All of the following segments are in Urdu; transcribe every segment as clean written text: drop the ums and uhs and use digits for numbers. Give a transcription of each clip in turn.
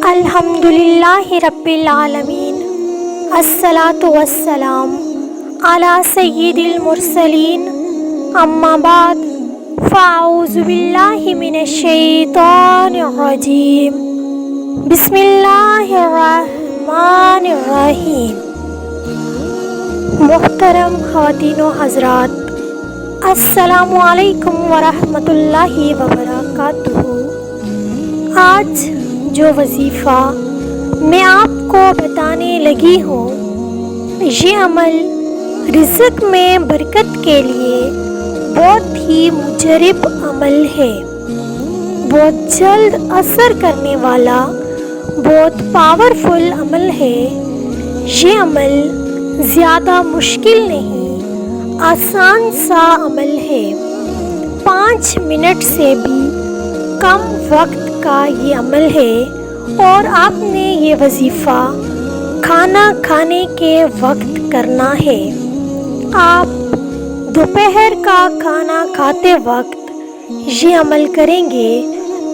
الحمدللہ رب العالمین، الصلاۃ والسلام علی سید المرسلین، اما بعد فاعوذ باللہ من الشیطان الرجیم، بسم اللہ الرحمن الرحیم۔ محترم خواتین و حضرات، السلام علیکم ورحمۃ اللہ وبرکاتہ۔ آج جو وظیفہ میں آپ کو بتانے لگی ہوں، یہ عمل رزق میں برکت کے لیے بہت ہی مجرب عمل ہے، بہت جلد اثر کرنے والا، بہت پاورفل عمل ہے۔ یہ عمل زیادہ مشکل نہیں، آسان سا عمل ہے۔ 5 منٹ سے بھی کم وقت کا یہ عمل ہے، اور آپ نے یہ وظیفہ کھانا کھانے کے وقت کرنا ہے۔ آپ دوپہر کا کھانا کھاتے وقت یہ عمل کریں گے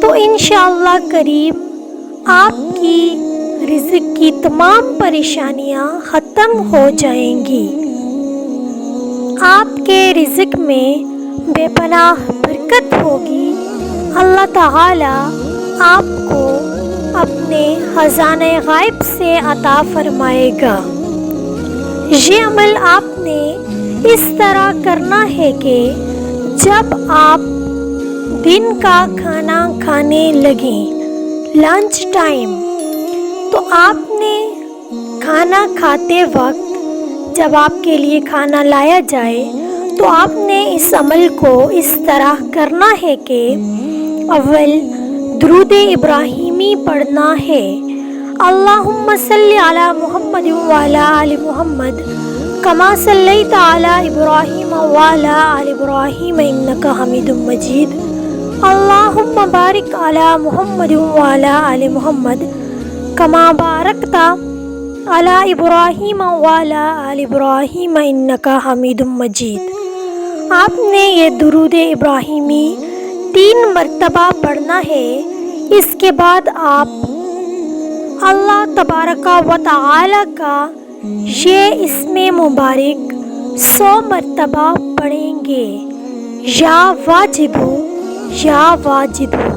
تو انشاءاللہ قریب آپ کی رزق کی تمام پریشانیاں ختم ہو جائیں گی۔ آپ کے رزق میں بے پناہ برکت ہوگی۔ اللہ تعالی آپ کو اپنے خزانہ غائب سے عطا فرمائے گا۔ یہ عمل آپ نے اس طرح کرنا ہے کہ جب آپ دن کا کھانا کھانے لگیں، لنچ ٹائم، تو آپ نے کھانا کھاتے وقت جب آپ کے لیے کھانا لایا جائے تو آپ نے اس عمل کو اس طرح کرنا ہے کہ اول درود ابراہیمی پڑھنا ہے۔ اللہم صلی علی محمد وعلی آل محمد کما صلیت علی ابراہیم وعلی آل ابراہیم انک حمید مجید۔ اللہم بارک علی محمد وعلی آل محمد کما بارکت علی ابراہیم وعلی آل ابراہیم انک حمید مجید۔ آپ نے یہ درود ابراہیمی 3 مرتبہ پڑھنا ہے۔ اس کے بعد آپ اللہ تبارک و تعالی کا یہ اسم مبارک 100 مرتبہ پڑھیں گے، یا واجدو یا واجدو۔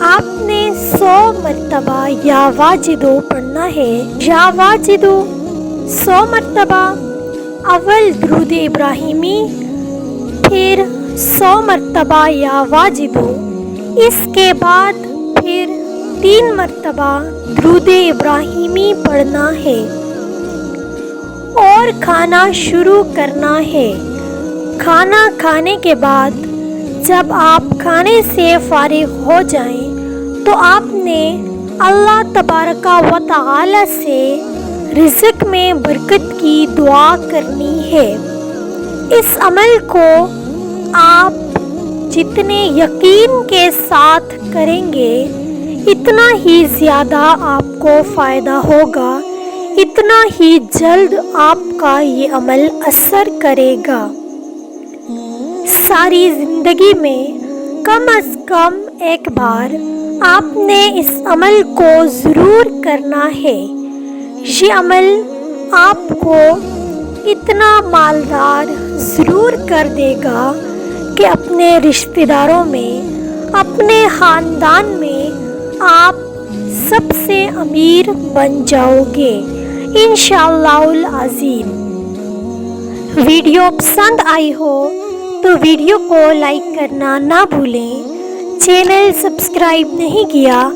آپ نے 100 مرتبہ یا واجدو پڑھنا ہے۔ یا واجدو 100 مرتبہ، اول درود ابراہیمی، پھر 100 مرتبہ یا واجدو، اس کے بعد پھر 3 مرتبہ درود ابراہیمی پڑھنا ہے اور کھانا شروع کرنا ہے۔ کھانا کھانے کے بعد جب آپ کھانے سے فارغ ہو جائیں تو آپ نے اللہ تبارک و تعالی سے رزق میں برکت کی دعا کرنی ہے۔ اس عمل کو آپ جتنے یقین کے ساتھ کریں گے اتنا ہی زیادہ آپ کو فائدہ ہوگا، اتنا ہی جلد آپ کا یہ عمل اثر کرے گا۔ ساری زندگی میں کم از کم ایک بار آپ نے اس عمل کو ضرور کرنا ہے۔ یہ عمل آپ کو اتنا مالدار ضرور کر دے گا کہ اپنے رشتہ داروں میں، اپنے خاندان میں آپ سب سے امیر بن جاؤ گے انشاءاللہ العظیم۔ ویڈیو پسند آئی ہو تو ویڈیو کو لائک کرنا نہ بھولیں۔ چینل سبسکرائب نہیں کیا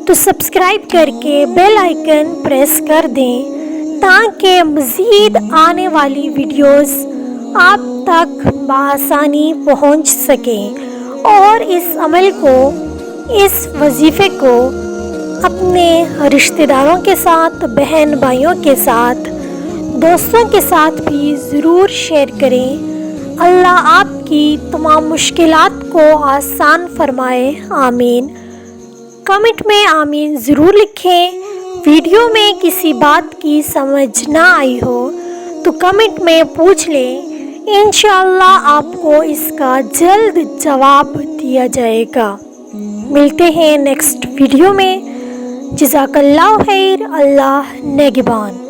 تو سبسکرائب کر کے بیل آئیکن پریس کر دیں تاکہ مزید آنے والی ویڈیوز آپ تک بآسانی پہنچ سکیں، اور اس عمل کو، اس وظیفے کو اپنے رشتہ داروں کے ساتھ، بہن بھائیوں کے ساتھ، دوستوں کے ساتھ بھی ضرور شیئر کریں۔ اللہ آپ کی تمام مشکلات کو آسان فرمائے، آمین۔ کمنٹ میں آمین ضرور لکھیں۔ ویڈیو میں کسی بات کی سمجھ نہ آئی ہو تو کمنٹ میں پوچھ لیں، انشاءاللہ آپ کو اس کا جلد جواب دیا جائے گا۔ ملتے ہیں نیکسٹ ویڈیو میں۔ جزاک اللہ خیر، اللہ نگہبان۔